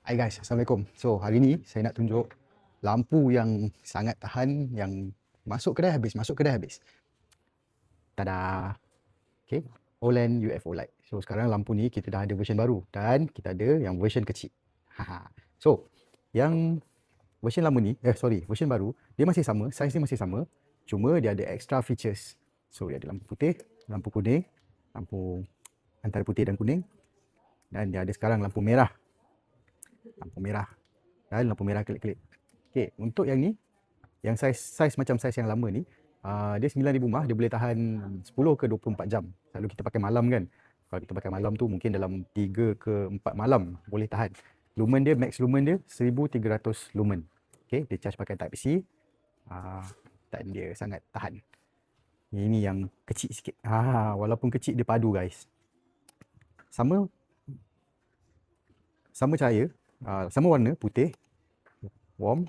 Hai guys, Assalamualaikum. So, hari ni saya nak tunjuk lampu yang sangat tahan, yang masuk kedai habis, masuk kedai habis. Tada! Okay, OLED UFO light. So, sekarang lampu ni kita dah ada version baru dan kita ada yang version kecil. Haha. So, yang version lama ni, version baru, dia masih sama, saiz dia masih sama, cuma dia ada extra features. So, dia ada lampu putih, lampu kuning, lampu antara putih dan kuning, dan dia ada sekarang lampu merah. Lampu merah dan lampu merah kelip-kelip. Okey, untuk yang ni, yang saiz macam saiz yang lama ni, dia 9,000 mAh, dia boleh tahan 10 ke 24 jam. Selalu kita pakai malam kan. Kalau kita pakai malam tu mungkin dalam 3 ke 4 malam boleh tahan. Lumen dia, max lumen dia 1300 lumen. Okey, dia charge pakai type C. Dan dia sangat tahan. Ini yang kecil sikit. Walaupun kecil dia padu guys. Sama cahaya, sama warna putih, warm,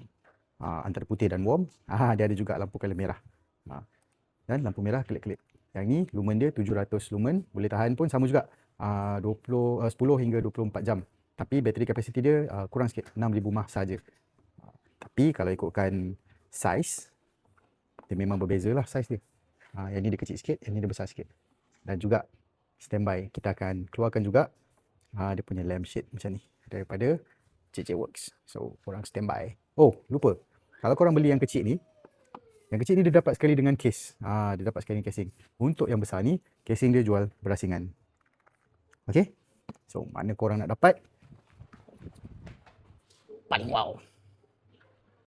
antara putih dan warm. Dia ada juga lampu color merah. Dan lampu merah kelip-kelip. Yang ni lumen dia 700 lumen, boleh tahan pun sama juga 10 hingga 24 jam. Tapi bateri kapasiti dia kurang sikit, 6,000 mAh saja. Tapi kalau ikutkan saiz, dia memang berbeza lah saiz dia. Yang ni dia kecil sikit, yang ni dia besar sikit. Dan juga standby, kita akan keluarkan juga dia punya lampshade macam ni daripada CC Works. So, korang standby. Oh, lupa. Kalau korang beli yang kecil ni dia dapat sekali dengan case. Dia dapat sekali dengan casing. Untuk yang besar ni, casing dia jual berasingan. Okay? So, mana korang nak dapat? Paling wow.